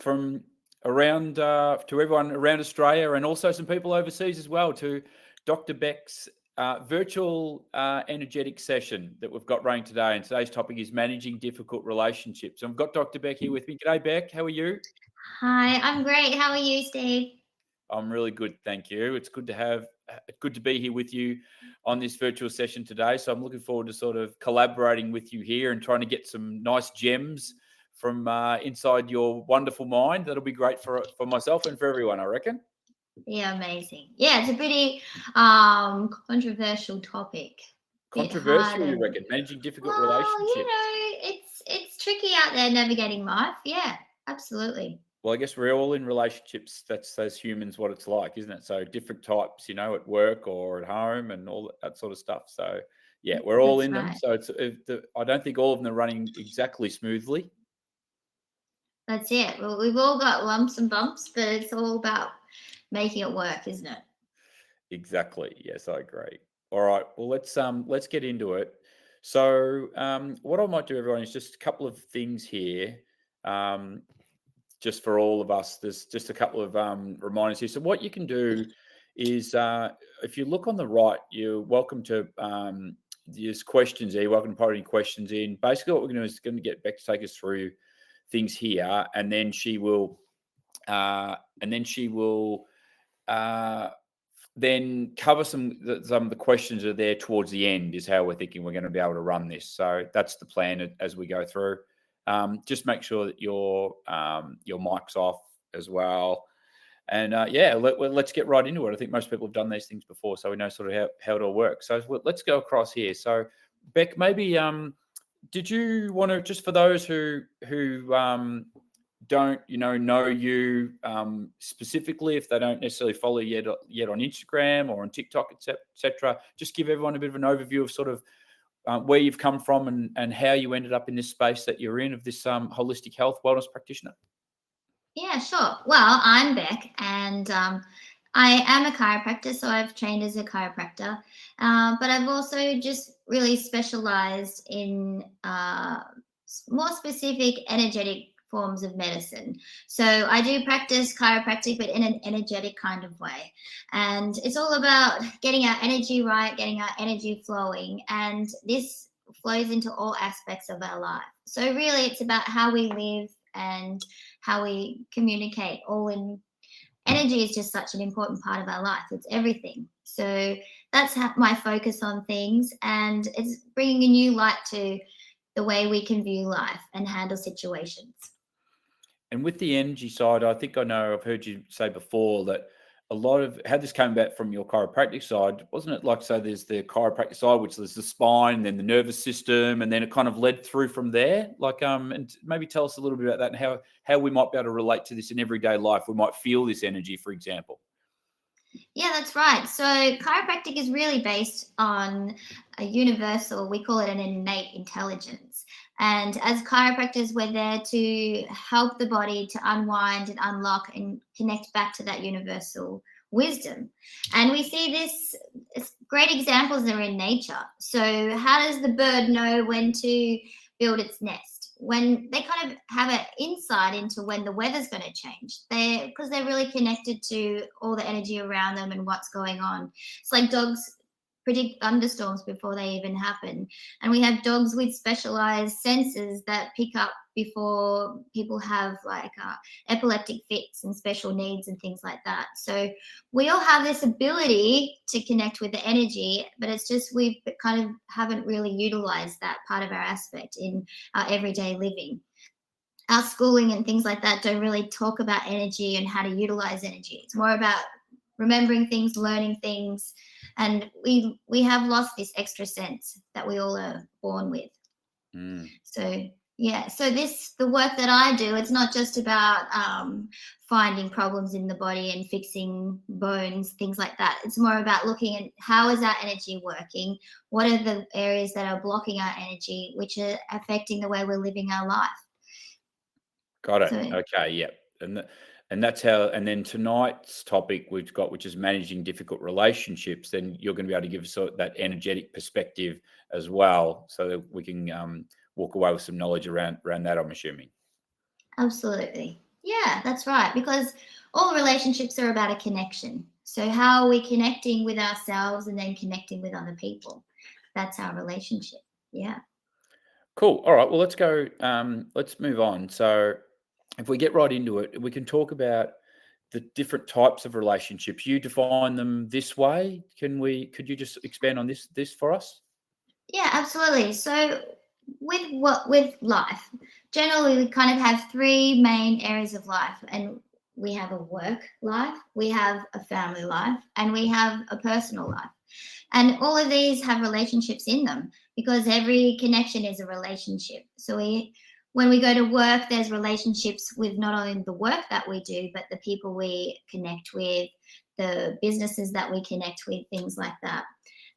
from around to everyone around Australia and also some people overseas as well to Dr. Beck's virtual energetic session that we've got running today. And today's topic is managing difficult relationships. And I've got Dr. Beck here with me. G'day, Beck. How are you? Hi, I'm great. How are you, Steve? I'm really good, thank you. It's good to be here with you on this virtual session today. So I'm looking forward to sort of collaborating with you here and trying to get some nice gems from inside your wonderful mind. That'll be great for myself and for everyone, I reckon. Yeah, amazing. Yeah, it's a pretty controversial topic. Bit hard Controversial, you and reckon? Managing difficult well, relationships. it's tricky out there navigating life. Yeah, absolutely. Well, I guess we're all in relationships. That's as humans what it's like, isn't it? So different types, at work or at home and all that sort of stuff. So yeah, we're all That's in them. right. So I don't think all of them are running exactly smoothly. That's it. Well, we've all got lumps and bumps, but it's all about making it work, isn't it? Exactly. Yes, I agree. All right. Well, let's get into it. So what I might do, everyone, is just a couple of things here. Um, just for all of us, there's just a couple of reminders here. So what you can do is if you look on the right, you're welcome to there's questions there. You're welcome to put any questions in. Basically, what we're going to do is going to get Beck to take us through things here, and then she will uh, and then she will uh, then cover some of the questions that are there towards the end is how we're thinking we're going to be able to run this. So that's the plan as we go through. Just make sure that your mic's off as well. And yeah, let's get right into it. I think most people have done these things before, so we know sort of how it all works. So let's go across here. So Beck, maybe did you want to, just for those who don't know you specifically, if they don't necessarily follow yet on Instagram or on TikTok, etc., just give everyone a bit of an overview of sort of where you've come from and how you ended up in this space that you're in of this holistic health wellness practitioner. Yeah, sure. Well, I'm Beck, and I am a chiropractor, so I've trained as a chiropractor. But I've also just really specialized in more specific energetic forms of medicine. So I do practice chiropractic, but in an energetic kind of way. And it's all about getting our energy right, getting our energy flowing. And this flows into all aspects of our life. So really, it's about how we live and how we communicate all in energy is just such an important part of our life. It's everything. So that's my focus on things, and it's bringing a new light to the way we can view life and handle situations. And with the energy side, I think I know I've heard you say before that a lot of how this came about from your chiropractic side, wasn't it? Like, so there's the chiropractic side, which is the spine, then the nervous system, and then it kind of led through from there. Like, and maybe tell us a little bit about that and how we might be able to relate to this in everyday life. We might feel this energy, for example. Yeah, that's right. So chiropractic is really based on a universal, we call it an innate intelligence. And as chiropractors, we're there to help the body to unwind and unlock and connect back to that universal wisdom. And we see this, great examples are in nature. So, how does the bird know when to build its nest? When they kind of have an insight into when the weather's going to change, because they're really connected to all the energy around them and what's going on. It's like dogs predict thunderstorms before they even happen, and we have dogs with specialized senses that pick up before people have like epileptic fits and special needs and things like that. So we all have this ability to connect with the energy, but it's just we kind of haven't really utilized that part of our aspect in our everyday living. Our schooling and things like that don't really talk about energy and how to utilize energy. It's more about remembering things, learning things, and we have lost this extra sense that we all are born with. Mm. So yeah, so this the work that I do. It's not just about finding problems in the body and fixing bones, things like that. It's more about looking at how is our energy working, what are the areas that are blocking our energy, which are affecting the way we're living our life. Got it. So Okay. Yep. And that's how. And then tonight's topic we've got, which is managing difficult relationships. Then you're going to be able to give us sort of that energetic perspective as well, so that we can walk away with some knowledge around that. I'm assuming. absolutely. Yeah, that's right. Because all relationships are about a connection. So, how are we connecting with ourselves and then connecting with other people? That's our relationship. Yeah. Cool. All right. Well, let's go. Let's move on. So, if we get right into it, we can talk about the different types of relationships. You define them this way. Can we? Could you just expand on this for us? Yeah, absolutely. So with life, generally we kind of have three main areas of life, and we have a work life, we have a family life, and we have a personal life. And all of these have relationships in them because every connection is a relationship. So when we go to work, there's relationships with not only the work that we do, but the people we connect with, the businesses that we connect with, things like that.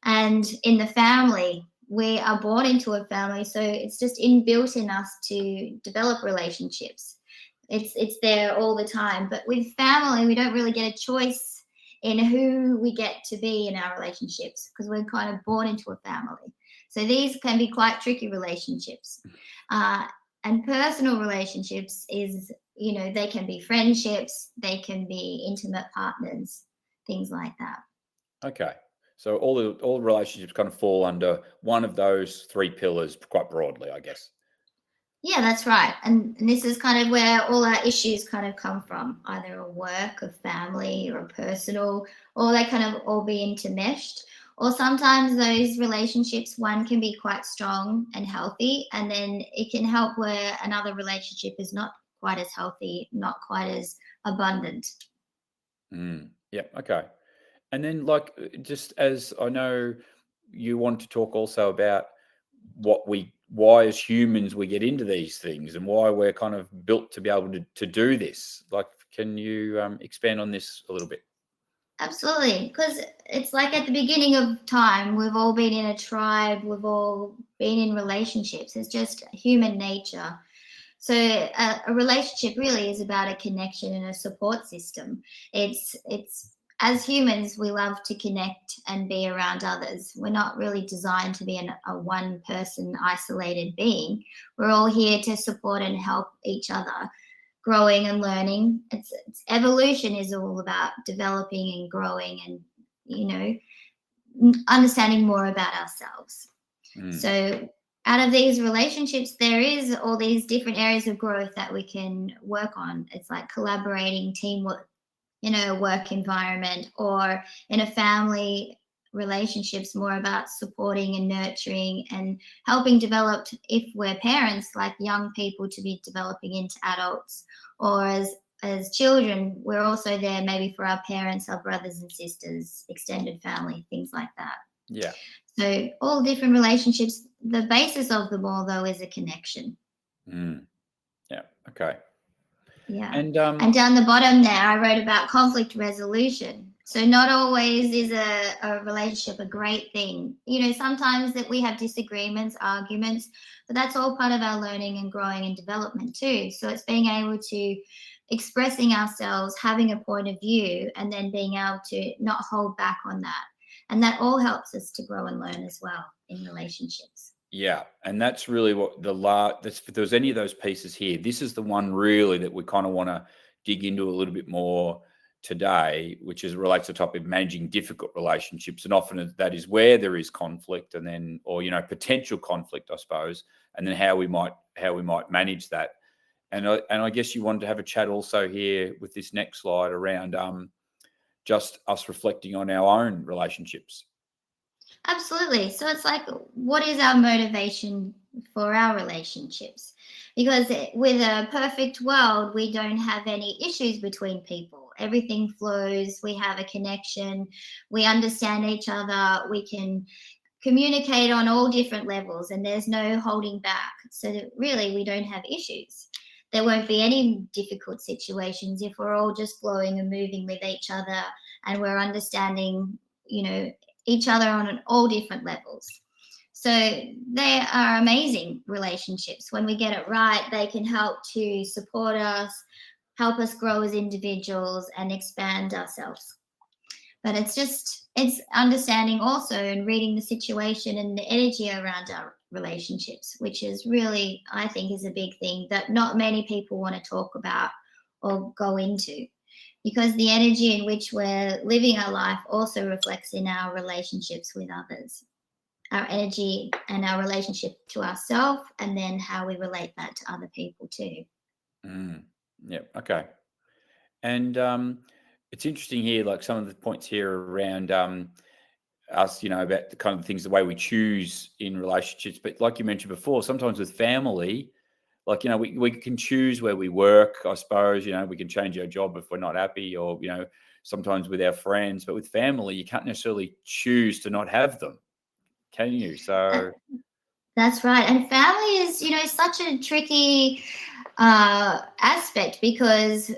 And in the family, we are born into a family, so it's just inbuilt in us to develop relationships. It's there all the time. But with family, we don't really get a choice in who we get to be in our relationships because we're kind of born into a family. So these can be quite tricky relationships. Uh, and personal relationships is, they can be friendships, they can be intimate partners, things like that. Okay. So all relationships kind of fall under one of those three pillars quite broadly, I guess. Yeah, that's right. And this is kind of where all our issues kind of come from, either a work, a family, or a personal, or they kind of all be intermeshed. Or sometimes those relationships, one can be quite strong and healthy, and then it can help where another relationship is not quite as healthy, not quite as abundant. Yeah. Okay. And then, like, just as I know, you want to talk also about why as humans we get into these things and why we're kind of built to be able to do this. Like, can you expand on this a little bit? Absolutely, because it's like at the beginning of time, we've all been in a tribe, we've all been in relationships. It's just human nature. So a relationship really is about a connection and a support system. It's as humans, we love to connect and be around others. We're not really designed to be a one person isolated being. We're all here to support and help each other growing and learning. It's evolution is all about developing and growing and you know understanding more about ourselves. Mm, So out of these relationships, there is all these different areas of growth that we can work on. It's like collaborating, teamwork, a work environment, or in a family relationships, more about supporting and nurturing and helping develop, if we're parents, like young people to be developing into adults, or as children, we're also there maybe for our parents, our brothers and sisters, extended family, things like that. yeah. So all different relationships, the basis of them all though is a connection. Mm, yeah. Okay. Yeah. And And down the bottom there, I wrote about conflict resolution. So not always is a relationship a great thing. Sometimes that we have disagreements, arguments, but that's all part of our learning and growing and development too. So it's being able to expressing ourselves, having a point of view, and then being able to not hold back on that. And that all helps us to grow and learn as well in relationships. yeah, and that's really what that's, if there's any of those pieces here, this is the one really that we kind of want to dig into a little bit more today, which is relates to the topic of managing difficult relationships. And often that is where there is conflict and then, or, potential conflict, I suppose, and then how we might manage that. And I guess you wanted to have a chat also here with this next slide around just us reflecting on our own relationships. Absolutely. So it's like, what is our motivation for our relationships? Because with a perfect world, we don't have any issues between people. Everything flows. We have a connection. We understand each other. We can communicate on all different levels, and there's no holding back. So that really, we don't have issues. There won't be any difficult situations if we're all just flowing and moving with each other and we're understanding, you know, each other on all different levels. So they are amazing relationships. When we get it right, they can help to support us, help us grow as individuals and expand ourselves. But it's understanding also and reading the situation and the energy around our relationships, which is really, I think, is a big thing that not many people want to talk about or go into, because the energy in which we're living our life also reflects in our relationships with others, our energy and our relationship to ourselves, and then how we relate that to other people too. Yeah. Okay. And it's interesting here, like some of the points here around us, about the kind of things, the way we choose in relationships. But like you mentioned before, sometimes with family, like, we can choose where we work, I suppose, we can change our job if we're not happy, or, sometimes with our friends. But with family, you can't necessarily choose to not have them, can you? So, That's right. And family is, such a tricky aspect, because,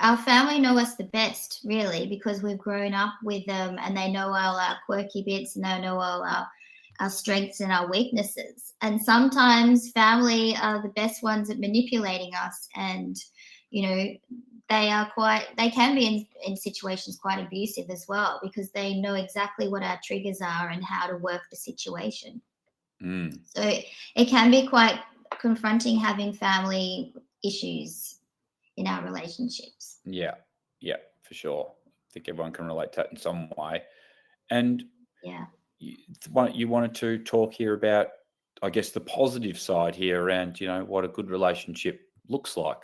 our family know us the best, really, because we've grown up with them and they know all our quirky bits and they know all our strengths and our weaknesses. And sometimes family are the best ones at manipulating us. And, they can be in situations quite abusive as well, because they know exactly what our triggers are and how to work the situation. So it can be quite confronting having family issues in our relationships. yeah, yeah, for sure. I think everyone can relate to that in some way. And Yeah. you wanted to talk here about, I guess, the positive side here around, what a good relationship looks like.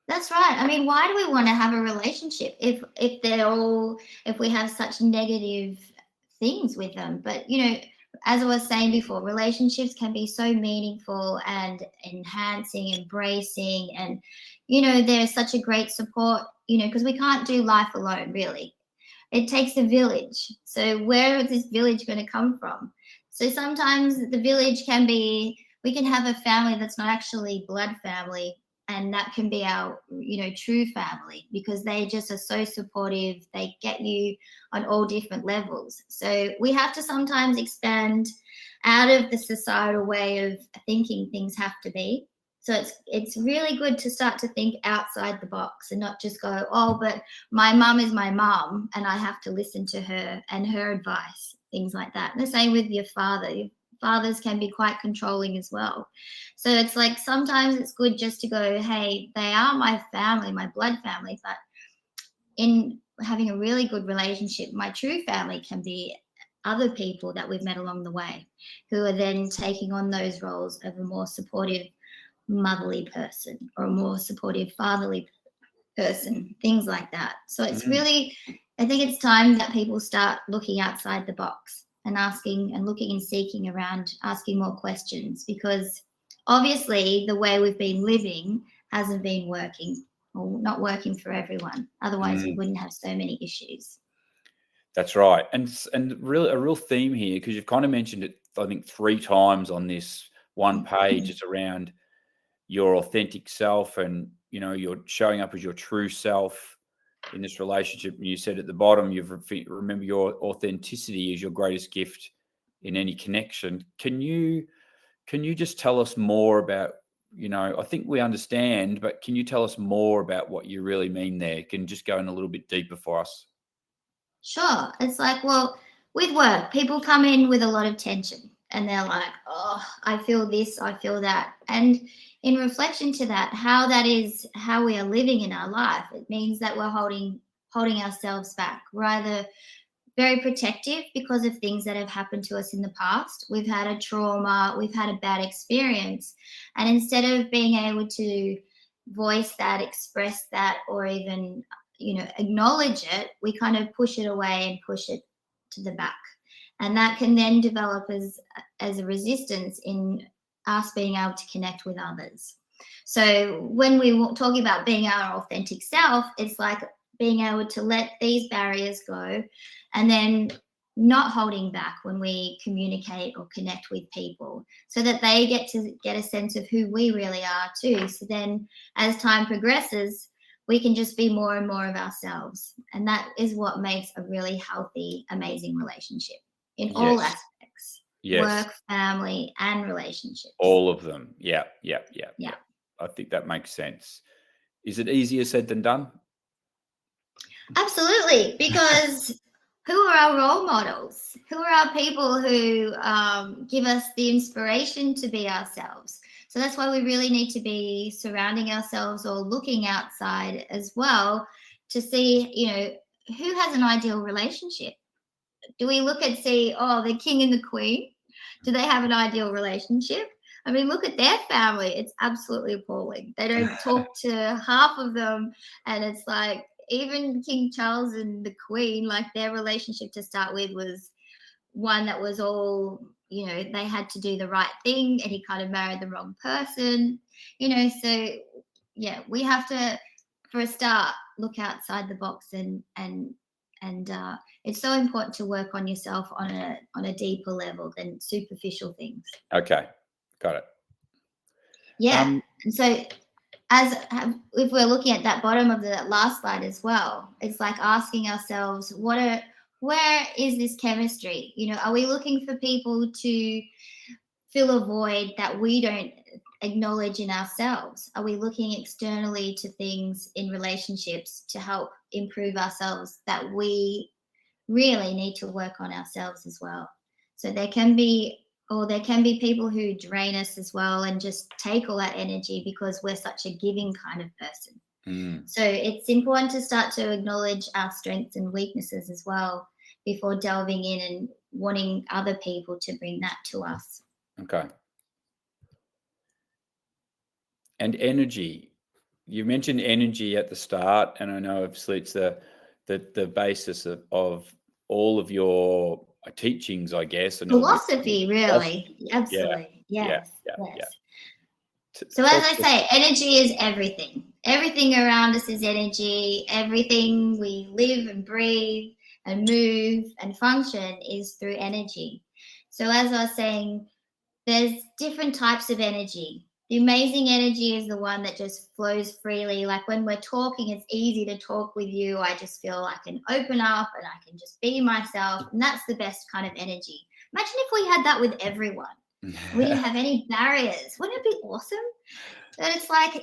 That's right. I mean, why do we want to have a relationship if we have such negative things with them? But as I was saying before, relationships can be so meaningful and enhancing, embracing, and there's such a great support, because we can't do life alone, really. It takes a village. So where is this village going to come from? So sometimes the village we can have a family that's not actually blood family, and that can be our, true family, because they just are so supportive. They get you on all different levels. So we have to sometimes expand out of the societal way of thinking things have to be. So it's really good to start to think outside the box and not just go, oh, but my mum is my mum and I have to listen to her and her advice, things like that. And the same with your father. Your fathers can be quite controlling as well. So it's like sometimes it's good just to go, hey, they are my family, my blood family, but in having a really good relationship, my true family can be other people that we've met along the way, who are then taking on those roles of a more supportive motherly person or a more supportive fatherly person, things like that. So it's really, I think it's time that people start looking outside the box and asking and looking and seeking around, asking more questions, because obviously the way we've been living hasn't been working, or not working for everyone. Otherwise we wouldn't have so many issues. That's right. And really a real theme here, because you've kind of mentioned it, I think, 3 times on this one page. It's around your authentic self, and you're showing up as your true self in this relationship. And you said at the bottom, remember your authenticity is your greatest gift in any connection. Can you just tell us more about, I think we understand, but can you tell us more about what you really mean there? Can you just go in a little bit deeper for us? Sure. It's like, well, with work, people come in with a lot of tension and they're like, oh, I feel this, I feel that. And in reflection to that, that is how we are living in our life, it means that we're holding ourselves back. We're either very protective because of things that have happened to us in the past. We've had a trauma, we've had a bad experience. And instead of being able to voice that, express that, or even acknowledge it, we kind of push it away and push it to the back, and that can then develop as a resistance in us being able to connect with others. So when we were talking about being our authentic self, it's like being able to let these barriers go, and then not holding back when we communicate or connect with people, so that they get to get a sense of who we really are too. So then as time progresses, we can just be more and more of ourselves. And that is what makes a really healthy, amazing relationship in all Yes. aspects, Yes. work, family, and relationships. All of them. Yeah. Yeah. Yeah. Yeah. I think that makes sense. Is it easier said than done? Absolutely, because who are our role models? Who are our people who give us the inspiration to be ourselves? So So that's why we really need to be surrounding ourselves or looking outside as well to see, who has an ideal relationship. Do we look and see, oh, the king and the queen? Do they have an ideal relationship? I mean, look at their family. It's absolutely appalling. They don't talk to half of them. And it's like, even King Charles and the Queen, like their relationship to start with was one that was all, they had to do the right thing and he kind of married the wrong person, so yeah, we have to, for a start, look outside the box and it's so important to work on yourself on a deeper level than superficial things. Okay, got it. Yeah. Um, And so if we're looking at that bottom of the last slide as well, it's like asking ourselves, where is this chemistry? Are we looking for people to fill a void that we don't acknowledge in ourselves? Are we looking externally to things in relationships to help improve ourselves that we really need to work on ourselves as well? So there can be people who drain us as well and just take all that energy because we're such a giving kind of person. So it's important to start to acknowledge our strengths and weaknesses as well before delving in and wanting other people to bring that to us. okay. And energy. You mentioned energy at the start, and I know obviously it's the basis of all of your teachings, I guess, and all your Philosophy, philosophy. really. Absolutely. Yeah, Yes. yeah, yeah. Yes. So as Talk I to us. say, energy is everything. Everything around us is energy. Everything we live and breathe and move and function is through energy. So as I was saying, there's different types of energy. The amazing energy is the one that just flows freely. Like when we're talking, it's easy to talk with you. I just feel I can open up and I can just be myself. And that's the best kind of energy. Imagine if we had that with everyone. We didn't have any barriers. Wouldn't it be awesome? And it's like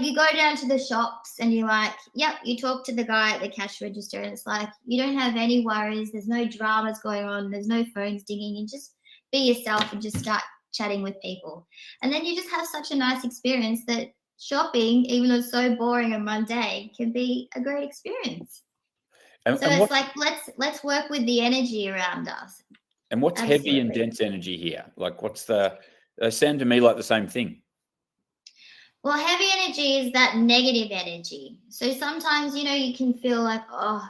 you go down to the shops and you're like, yep, you talk to the guy at the cash register and it's like you don't have any worries. There's no dramas going on. There's no phones dinging. You just be yourself and just start chatting with people. And then you just have such a nice experience that shopping, even though it's so boring and mundane, can be a great experience. And, So and it's what like let's work with the energy around us. and what's heavy and Absolutely. dense energy here? Like, they sound to me like the same thing. Well, heavy energy is that negative energy. So sometimes, you can feel like, oh,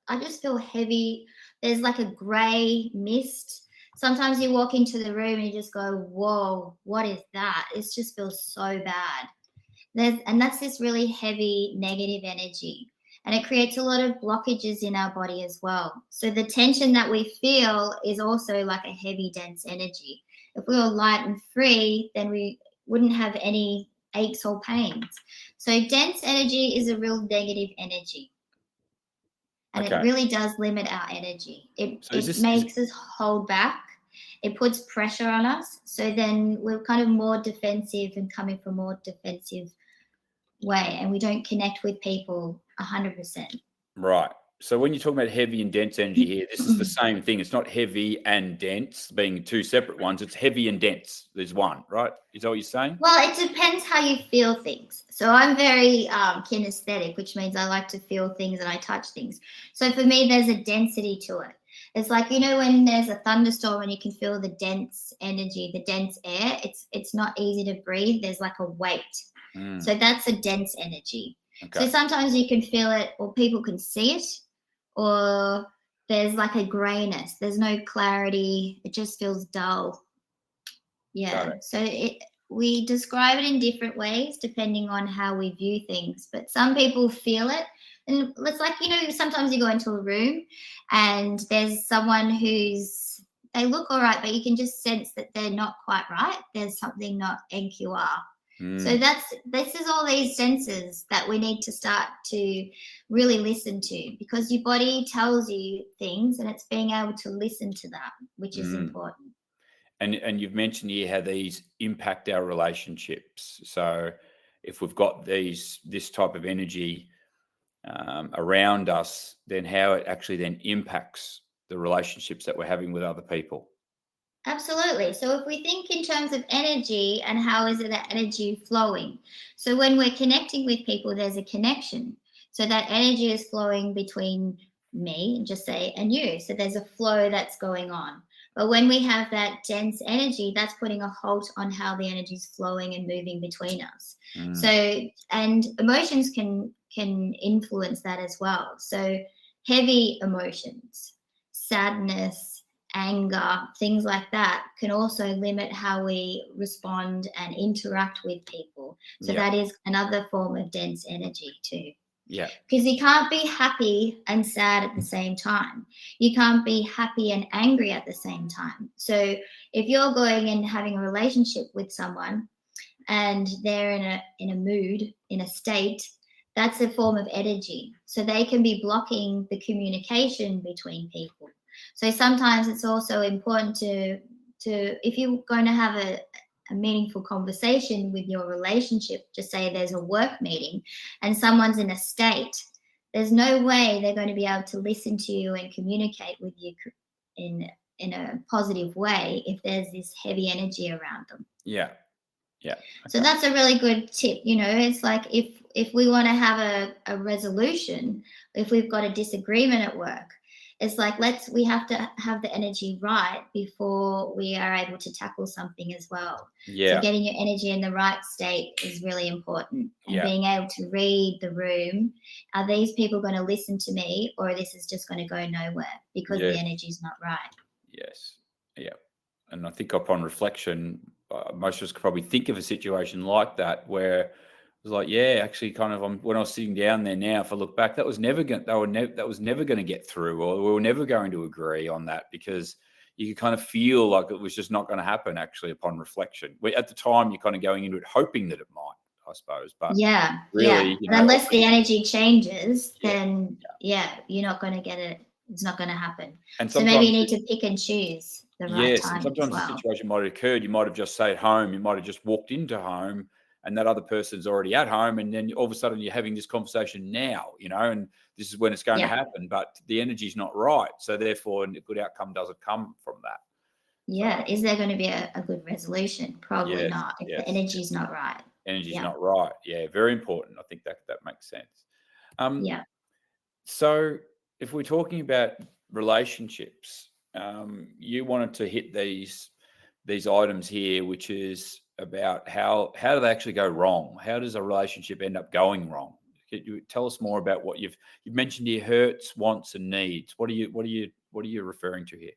I just feel heavy. There's like a gray mist. Sometimes you walk into the room and you just go, whoa, what is that? It just feels so bad. And that's this really heavy negative energy. And it creates a lot of blockages in our body as well. So the tension that we feel is also like a heavy, dense energy. If we were light and free, then we wouldn't have any aches or pains. So dense energy is a real negative energy. And it Okay. really does limit our energy. So is It this is makes us hold back. It puts pressure on us. So then we're kind of more defensive and coming from more defensive way and we don't connect with people 100%. right? So when you're talking about heavy and dense energy here, this is the same thing. It's not heavy and dense being two separate ones. It's heavy and dense. There's one, right? Is that what you're saying? Well, it depends how you feel things. So I'm very kinesthetic, which means I like to feel things and I touch things. So for me, there's a density to it. It's like, when there's a thunderstorm and you can feel the dense energy, the dense air, it's not easy to breathe. There's like a weight. So that's a dense energy. Okay. So sometimes you can feel it or people can see it, or there's like a grayness. There's no clarity. It just feels dull. Yeah. So we describe it in different ways depending on how we view things. But some people feel it. And it's like, sometimes you go into a room and there's someone they look all right, but you can just sense that they're not quite right. There's something not NQR. So this is all these senses that we need to start to really listen to, because your body tells you things and it's being able to listen to that, which is important. And you've mentioned here how these impact our relationships. So if we've got this type of energy around us, then how it actually then impacts the relationships that we're having with other people. Absolutely. So if we think in terms of energy and how is it that energy flowing? So when we're connecting with people, there's a connection. So that energy is flowing between me, just say, and you. So there's a flow that's going on. But when we have that dense energy, that's putting a halt on how the energy is flowing and moving between us. Mm, So and emotions can influence that as well. So heavy emotions, sadness, anger, things like that can also limit how we respond and interact with people. So yeah, that is another form of dense energy too. yeah, Because you can't be happy and sad at the same time. You can't be happy and angry at the same time. So if you're going and having a relationship with someone and they're in a mood, in a state, that's a form of energy. So they can be blocking the communication between people. So sometimes it's also important to if you're going to have a meaningful conversation with your relationship, just say there's a work meeting and someone's in a state, there's no way they're going to be able to listen to you and communicate with you in in a positive way if there's this heavy energy around them. yeah, yeah. So Okay. that's a really good tip. It's like if we want to have a resolution, if we've got a disagreement at work, it's like we have to have the energy right before we are able to tackle something as well. So Yeah, getting your energy in the right state is really important, and yeah, being able to read the room. Are these people going to listen to me, or this is just going to go nowhere because the yes, energy is not right? yes, yeah. And I think upon reflection, most of us could probably think of a situation like that where it was like, yeah, actually, kind of, when I was sitting down there now, if I look back, that was never going. That was never going to get through, or we were never going to agree on that because you could kind of feel like it was just not going to happen. Actually, upon reflection, at the time, you're kind of going into it hoping that it might, I suppose, but Yeah, yeah. really, But unless the energy changes, yeah, then yeah, you're not going to get it. It's not going to happen. and So maybe you sometimes need to pick and choose the right yes, and timing as sometimes the well. situation might have occurred. You might have just stayed home. You might have just walked into home, and that other person's already at home. And then all of a sudden, you're having this conversation now, and this is when it's going to Yeah, happen. But the energy's not right, so therefore, a good outcome doesn't come from that. So yeah. Is there going to be a good resolution? Probably yes, not if the yes, energy's not right. energy's Yeah, not right. Yeah, very important. I think that makes sense. Um, yeah. So, if we're talking about relationships, you wanted to hit these items here, which is about how do they actually go wrong? How does a relationship end up going wrong? Could you tell us more about what you've mentioned here? Hurts, wants, and needs. What are you referring to here?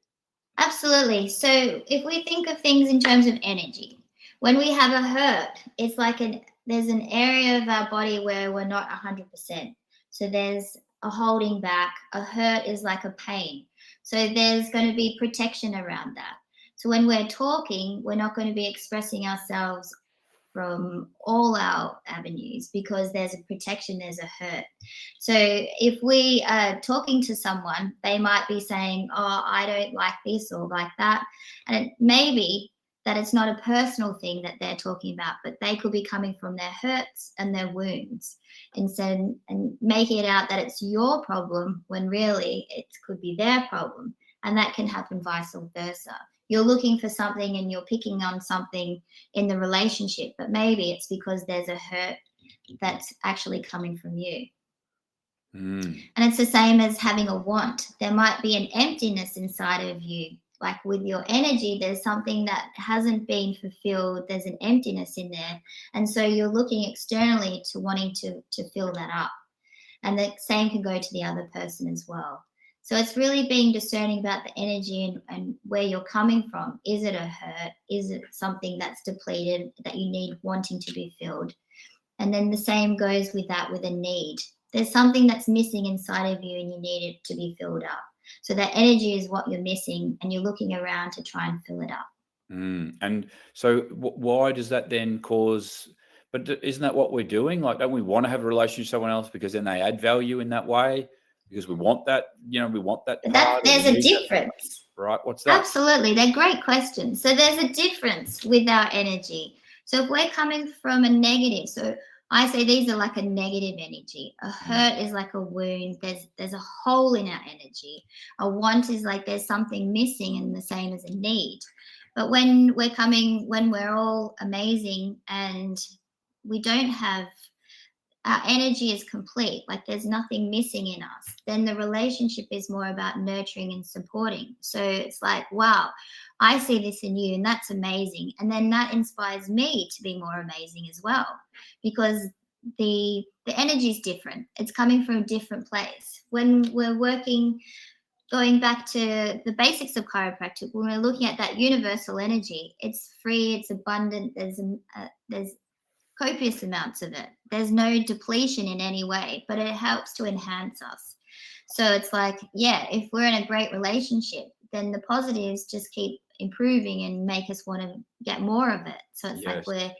Absolutely. So if we think of things in terms of energy, when we have a hurt, it's like there's an area of our body where we're not 100%. So there's a holding back. A hurt is like a pain. So there's going to be protection around that. So when we're talking, we're not going to be expressing ourselves from all our avenues because there's a protection, there's a hurt. So if we are talking to someone, they might be saying, "Oh, I don't like this or like that," and it may be that it's not a personal thing that they're talking about, but they could be coming from their hurts and their wounds, and making it out that it's your problem when really it could be their problem, and that can happen vice versa. You're looking for something and you're picking on something in the relationship, but maybe it's because there's a hurt that's actually coming from you. Mm, And it's the same as having a want. There might be an emptiness inside of you. Like with your energy, there's something that hasn't been fulfilled. There's an emptiness in there. And so you're looking externally to wanting to fill that up. And the same can go to the other person as well. So it's really being discerning about the energy and where you're coming from. Is it a hurt? Is it something that's depleted that you need wanting to be filled? And then the same goes with that with a need. There's something that's missing inside of you and you need it to be filled up. So that energy is what you're missing and you're looking around to try and fill it up. And so, why does that then cause? But isn't that what we're doing? Like, don't we want to have a relationship with someone else because then they add value in that way? Because we want that, we want that But that part, or we there's a need that part, difference. right? What's that? Absolutely. They're great questions. So there's a difference with our energy. So if we're coming from a negative, so I say these are like a negative energy. A Mm, hurt is like a wound. There's a hole in our energy. A want is like there's something missing and the same as a need. But when we're all amazing and we don't have, our energy is complete, like there's nothing missing in us, then the relationship is more about nurturing and supporting. So it's like, wow, I see this in you and that's amazing. And then that inspires me to be more amazing as well, because the energy is different. It's coming from a different place. When we're working, going back to the basics of chiropractic, when we're looking at that universal energy, it's free, it's abundant, there's copious amounts of it. There's no depletion in any way, but it helps to enhance us. So it's like, yeah, if we're in a great relationship, then the positives just keep improving and make us want to get more of it. So it's like Yes. we're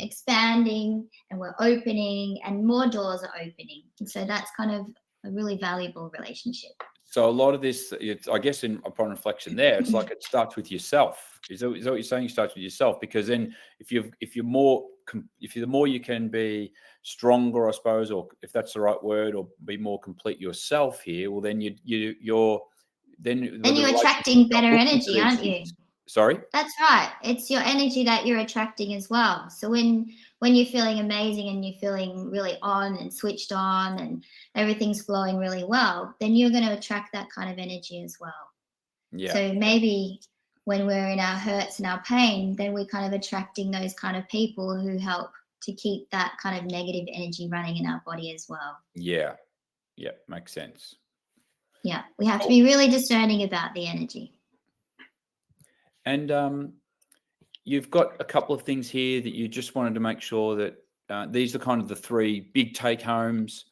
expanding and we're opening and more doors are opening. And so that's kind of a really valuable relationship. So a lot of this, it's, I guess, upon reflection, there, it's like it starts with yourself. Is that what you're saying? It starts with yourself, because then if the more you can be stronger, I suppose, or if that's the right word, or be more complete yourself here, well, then you're then Then the you're relationship attracting start better looking for energy, these aren't you? things. Sorry. That's right. It's your energy that you're attracting as well. So when you're feeling amazing and you're feeling really on and switched on and everything's flowing really well, then you're going to attract that kind of energy as well. Yeah. So maybe when we're in our hurts and our pain, then we're kind of attracting those kind of people who help to keep that kind of negative energy running in our body as well. Yeah. Yeah. Makes sense. Yeah, we have to Cool. be really discerning about the energy. And you've got a couple of things here that you just wanted to make sure that these are kind of the three big take homes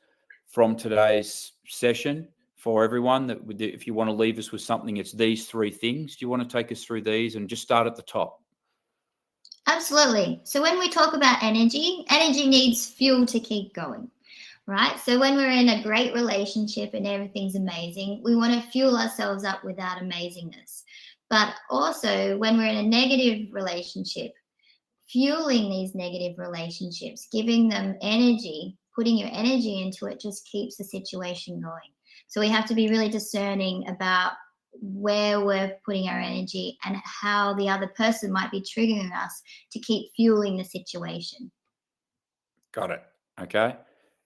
from today's session for everyone. That if you want to leave us with something, it's these three things. Do you want to take us through these and just start at the top? Absolutely. So when we talk about energy, energy needs fuel to keep going, right? So when we're in a great relationship and everything's amazing, we want to fuel ourselves up with that amazingness. But also when we're in a negative relationship, fueling these negative relationships, giving them energy, putting your energy into it just keeps the situation going. So we have to be really discerning about where we're putting our energy and how the other person might be triggering us to keep fueling the situation. Got it. Okay.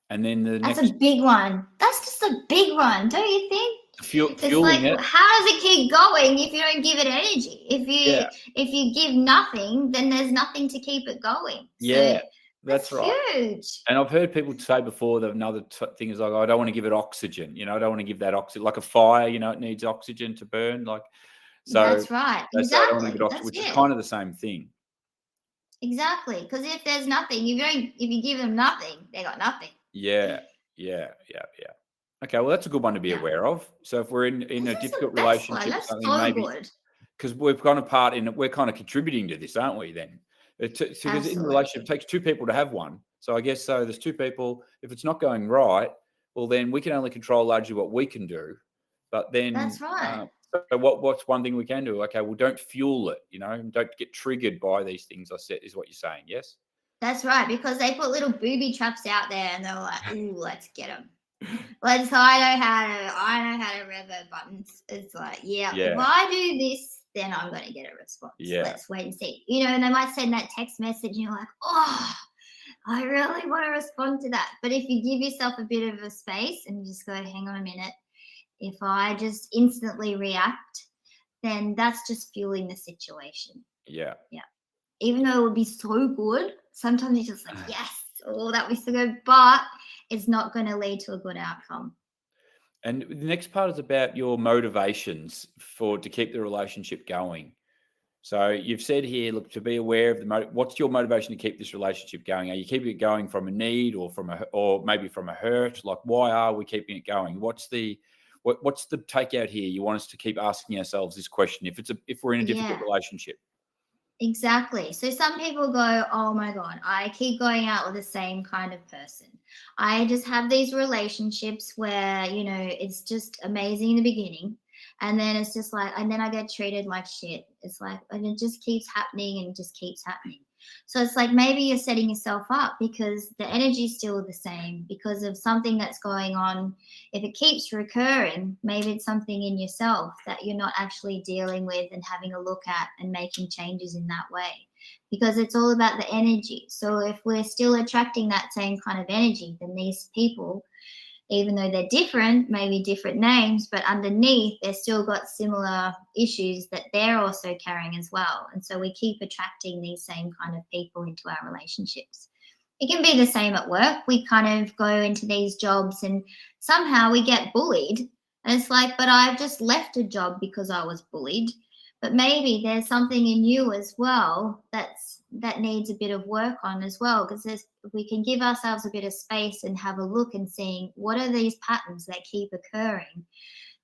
And then the That's next, a big one. That's just a big one, don't you think? It's like, fueling it. how does it keep going if you don't give it energy? Yeah. If you give nothing, then there's nothing to keep it going. Yeah. So That's right. huge. And I've heard people say before that another thing is like, I don't want to give it oxygen. I don't want to give that oxygen, like a fire. It needs oxygen to burn. Like, so That's right. they say I don't want to give Exactly. it oxygen, That's which is it. kind of the same thing. Exactly. Because if there's nothing, if you give them nothing, they got nothing. Yeah. Okay, well, that's a good one to be Yeah. aware of. So if we're in a This is the difficult best one. relationship or That's something, so maybe good. because we're kind of contributing to this, aren't we? Then because in a Absolutely. relationship, it takes two people to have one. So I guess so. There's two people. If it's not going right, well, then we can only control largely what we can do. But then, That's right. so what's one thing we can do? Okay, well, don't fuel it. And don't get triggered by these things. I said is what you're saying. Yes. That's right. Because they put little booby traps out there and they're like, ooh, let's get them. I know how to rev a button. It's like, yeah, if Yeah. I do this, then I'm going to get a response. Yeah. Let's wait and see. And they might send that text message and you're like, oh, I really want to respond to that. But if you give yourself a bit of a space and you just go, hang on a minute, if I just instantly react, then that's just fueling the situation. Yeah. Yeah. Even though it would be so good, sometimes you're just like, yes, oh, that was so good, but it's not going to lead to a good outcome. And the next part is about your motivations to keep the relationship going. So you've said here, look, to be aware of what's your motivation to keep this relationship going? Are you keeping it going from a need or or maybe from a hurt? Like, why are we keeping it going? What's the takeout here? You want us to keep asking ourselves this question if we're in a difficult relationship. Exactly. So some people go, oh my God, I keep going out with the same kind of person. I just have these relationships where, it's just amazing in the beginning. And then it's just like, and then I get treated like shit. It's like, and it just keeps happening and just keeps happening. So it's like maybe you're setting yourself up because the energy's still the same because of something that's going on. If it keeps recurring, maybe it's something in yourself that you're not actually dealing with and having a look at and making changes in that way, because it's all about the energy. So if we're still attracting that same kind of energy, then these people, even though they're different, maybe different names, but underneath they've still got similar issues that they're also carrying as well. And so we keep attracting these same kind of people into our relationships. It can be the same at work. We kind of go into these jobs and somehow we get bullied. And it's like, but I've just left a job because I was bullied. But maybe there's something in you as well that needs a bit of work on as well, because if we can give ourselves a bit of space and have a look and seeing what are these patterns that keep occurring,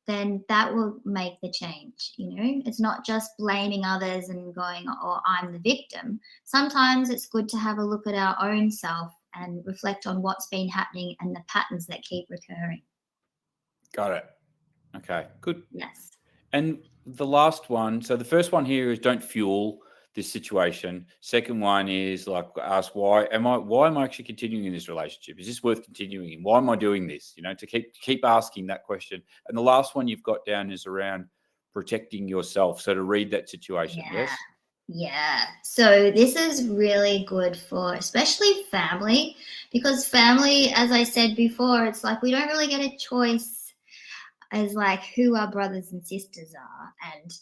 then that will make the change. It's not just blaming others and going, oh, I'm the victim. Sometimes it's good to have a look at our own self and reflect on what's been happening and the patterns that keep recurring. Got it. Okay, good. Yes. And the last one, so the first one here is don't fuel this situation. Second one is like ask why am I actually continuing in this relationship? Is this worth continuing in? Why am I doing this? To keep asking that question. And the last one you've got down is around protecting yourself. So to read that situation. Yeah. Yes. Yeah. So this is really good for especially family, because family, as I said before, it's like we don't really get a choice as like who our brothers and sisters are, and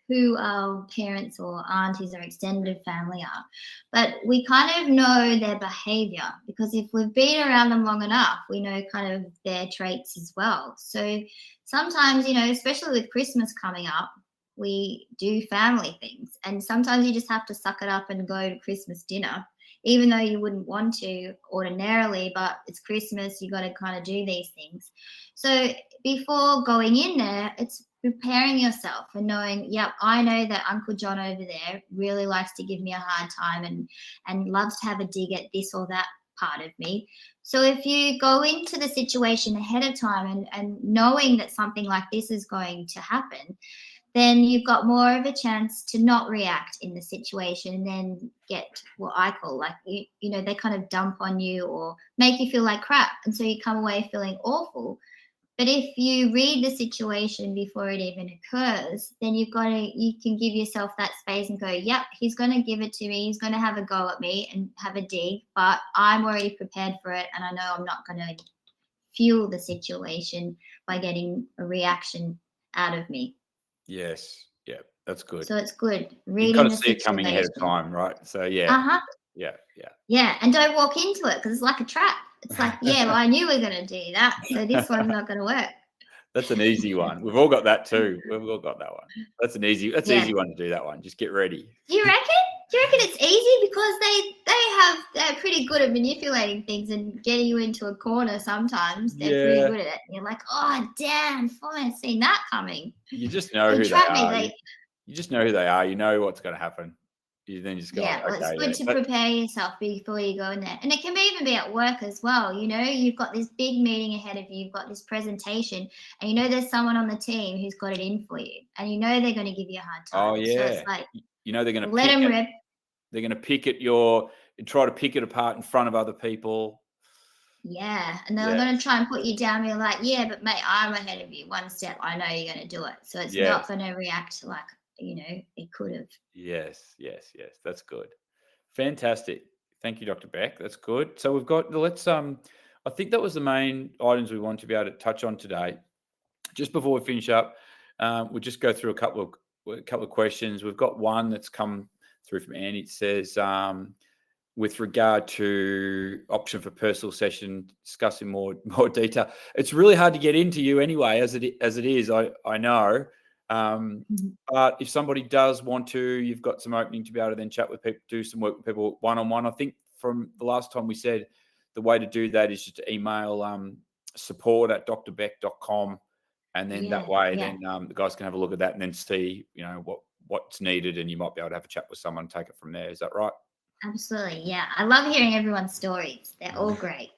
who our parents or aunties or extended family are. But we kind of know their behavior, because if we've been around them long enough, we know kind of their traits as well. So sometimes, especially with Christmas coming up, we do family things, and sometimes you just have to suck it up and go to Christmas dinner, even though you wouldn't want to ordinarily, but it's Christmas, you got to kind of do these things. So before going in there, it's preparing yourself and knowing, yep, I know that Uncle John over there really likes to give me a hard time and loves to have a dig at this or that part of me. So if you go into the situation ahead of time and knowing that something like this is going to happen, then you've got more of a chance to not react in the situation and then get what I call like, they kind of dump on you or make you feel like crap. And so you come away feeling awful. But if you read the situation before it even occurs, then you can give yourself that space and go, yep, he's going to give it to me. He's going to have a go at me and have a dig, but I'm already prepared for it. And I know I'm not going to fuel the situation by getting a reaction out of me. Yes. Yeah. That's good. So it's good You reading kind the of see it coming ahead of situation. time, right? So yeah. Uh-huh. Yeah. Yeah, and don't walk into it because it's like a trap. It's like, yeah, well, I knew we were going to do that, so this one's not going to work. That's an easy one. We've all got that too. We've all got that one. That's Yeah. easy one to do, that one. Just get ready. Do you reckon? Do you reckon it's easy? Because they're pretty good at manipulating things and getting you into a corner sometimes. They're pretty Yeah. good at it. And you're like, oh, damn, if I hadn't seen that coming. You just know They who they trap me. are. You just know who they are. You know what's going to happen. You then just go, Yeah, well, it's okay. good to prepare yourself before you go in there. And it can even be at work as well. You've got this big meeting ahead of you, you've got this presentation, and there's someone on the team who's got it in for you. And they're going to give you a hard time. Oh yeah. So it's like, they're going to let them rip. They're going to try to pick it apart in front of other people. Yeah, and they're going to try and put you down. And you're like, yeah, but mate, I'm ahead of you one step. I know you're going to do it. So it's not going to react like, it could have. Yes. That's good. Fantastic. Thank you, Dr. Beck. That's good. So I think that was the main items we want to be able to touch on today. Just before we finish up, we'll just go through a couple of questions. We've got one that's come through from Annie. It says, with regard to option for personal session, discussing more detail. It's really hard to get into you anyway, as it is. I know. But if somebody does want to, you've got some opening to be able to then chat with people, do some work with people one-on-one. I think from the last time we said the way to do that is just to email support@drbeck.com, and then that way then the guys can have a look at that and then see what's needed, and you might be able to have a chat with someone and take it from there. Is that right? Absolutely. Yeah. I love hearing everyone's stories. They're all great.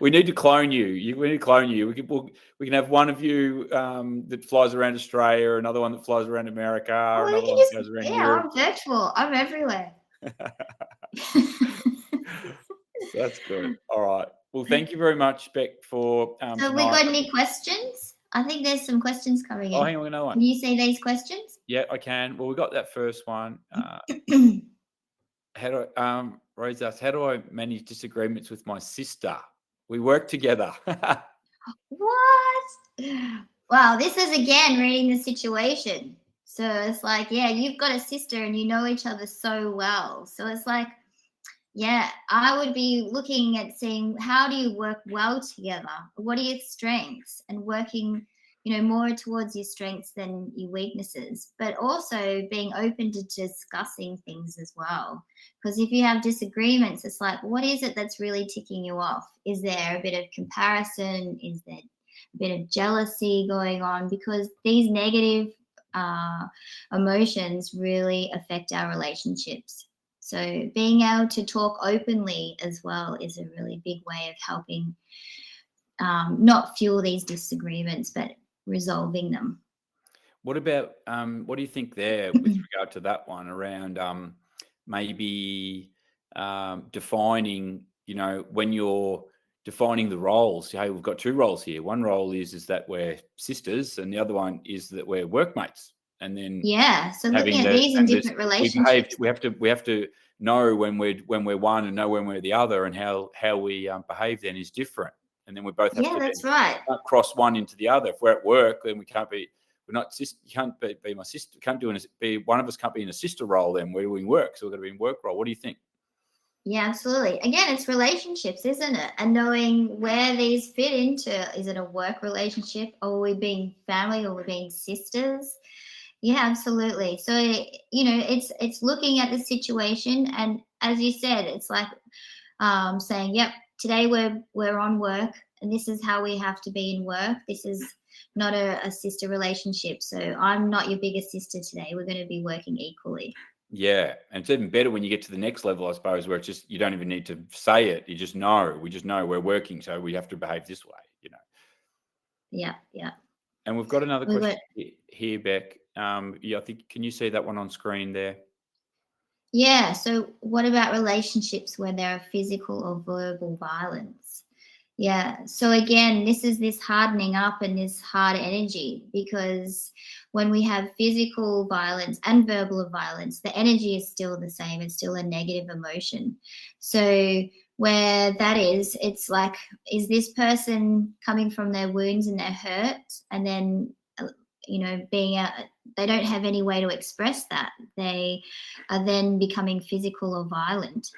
We need to clone you. We need to clone you. We can have one of you that flies around Australia, another one that flies around America, Well, we another can one that just, goes around yeah, Europe. I'm virtual. I'm everywhere. That's good. All right. Well, thank you very much, Beck, for So we tonight. got any questions? I think there's some questions coming in. Oh, hang on, another one. Can you say these questions? Yeah, I can. Well, we got that first one. How do Rose asks, how do I manage disagreements with my sister? We work together. What? Wow, this is again reading the situation. So it's like, yeah, you've got a sister and you know each other so well. So it's like, yeah, I would be looking at seeing how do you work well together? What are your strengths? And working, more towards your strengths than your weaknesses, but also being open to discussing things as well. Because if you have disagreements, it's like, what is it that's really ticking you off? Is there a bit of comparison? Is there a bit of jealousy going on? Because these negative uh, emotions really affect our relationships. So being able to talk openly as well is a really big way of helping not fuel these disagreements, but resolving them. What about what do you think there with regard to that one around maybe defining, when you're defining the roles? Hey, we've got two roles here. One role is that we're sisters, and the other one is that we're workmates. And then Yeah. So looking having at these in different relationships. we have to know when we're one and know when we're the other, and how we behave then is different. And then we both have Yeah, to that's then right. can't cross one into the other. If we're at work, then we can't be. We're not. You can't be my sister. Can't be one of us. Can't be in a sister role. Then we're doing work, so we've got to be in work role. What do you think? Yeah, absolutely. Again, it's relationships, isn't it? And knowing where these fit into. Is it a work relationship? Or are we being family? Or are we being sisters? Yeah, absolutely. So, it's looking at the situation, and as you said, it's like saying, "Yep, today we're on work, and this is how we have to be in work. This is not a sister relationship. So I'm not your biggest sister today. We're going to be working equally." Yeah, and it's even better when you get to the next level, I suppose, where it's just you don't even need to say it. You just know. We just know we're working, so we have to behave this way. Yeah, yeah. And we've got another We question were here, Beck. Yeah, I think can you see that one on screen there? Yeah. So, what about relationships where there are physical or verbal violence? Yeah. So, again, this is this hardening up and this hard energy because when we have physical violence and verbal violence, the energy is still the same. It's still a negative emotion. So, where that is, it's like, is this person coming from their wounds and their hurt? And then, being out, they don't have any way to express that. They are then becoming physical or violent.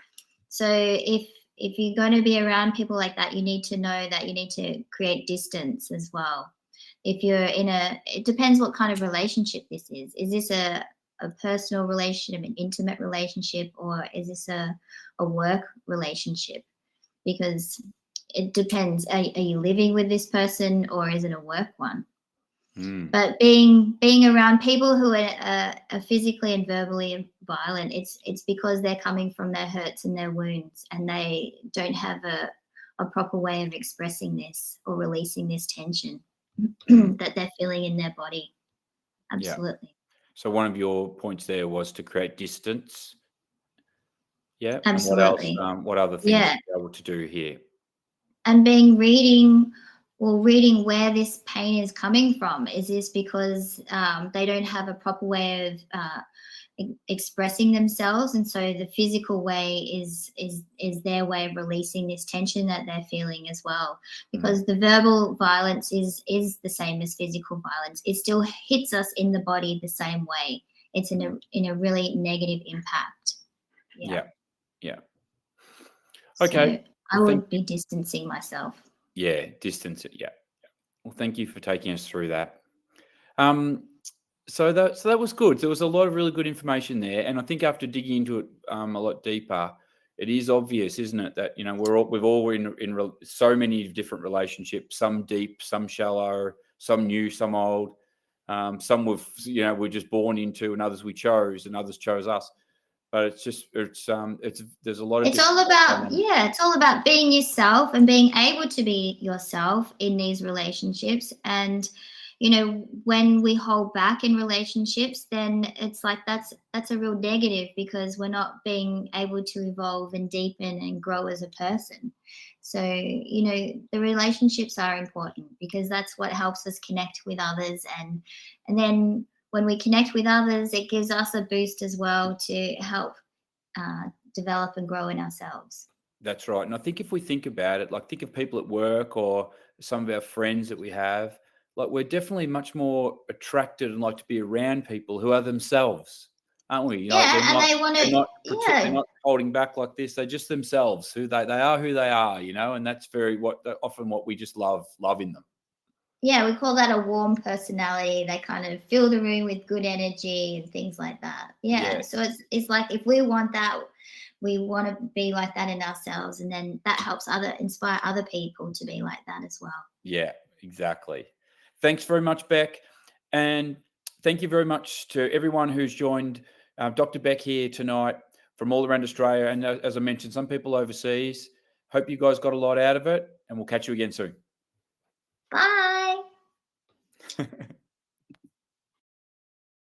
So if you're going to be around people like that, you need to know that you need to create distance as well. If you're it depends what kind of relationship this is. Is this a personal relationship, an intimate relationship, or is this a work relationship? Because it depends. Are you living with this person or is it a work one? But being around people who are physically and verbally violent, it's because they're coming from their hurts and their wounds, and they don't have a proper way of expressing this or releasing this tension that they're feeling in their body. Absolutely. Yeah. So one of your points there was to create distance. Yeah. Absolutely. And what else? What other things Yeah. you're able to do here? And reading where this pain is coming from. Is this because they don't have a proper way of expressing themselves, and so the physical way is their way of releasing this tension that they're feeling as well? Because the verbal violence is the same as physical violence. It still hits us in the body the same way. It's in a really negative impact. Yeah. Okay. So I would be distancing myself. Yeah, distance it. Yeah. Well, thank you for taking us through that. So that was good. There was a lot of really good information there, and I think after digging into it a lot deeper, it is obvious, isn't it, that we've all in so many different relationships, some deep, some shallow, some new, some old, some we're just born into, and others we chose, and others chose us. but it's there's a lot of It's all different about, dynamics. it's all about being yourself and being able to be yourself in these relationships. And, when we hold back in relationships, then it's like that's a real negative, because we're not being able to evolve and deepen and grow as a person. So, the relationships are important, because that's what helps us connect with others. And then when we connect with others, it gives us a boost as well to help develop and grow in ourselves. That's right. And I think if we think about it, like think of people at work or some of our friends that we have, like we're definitely much more attracted and like to be around people who are themselves, aren't we? Yeah, and they want They're to, not they're yeah, not holding back like this. They're just themselves, they are who they are, and that's often what we just love in them. yeah, we call that a warm personality. They kind of fill the room with good energy and things like that. Yeah, so Yes. it's like if we want that, we want to be like that in ourselves, and then that helps inspire other people to be like that as well. Yeah, exactly. Thanks very much, Beck. And thank you very much to everyone who's joined Dr. Beck here tonight from all around Australia. And as I mentioned, some people overseas. Hope you guys got a lot out of it, and we'll catch you again soon. Bye.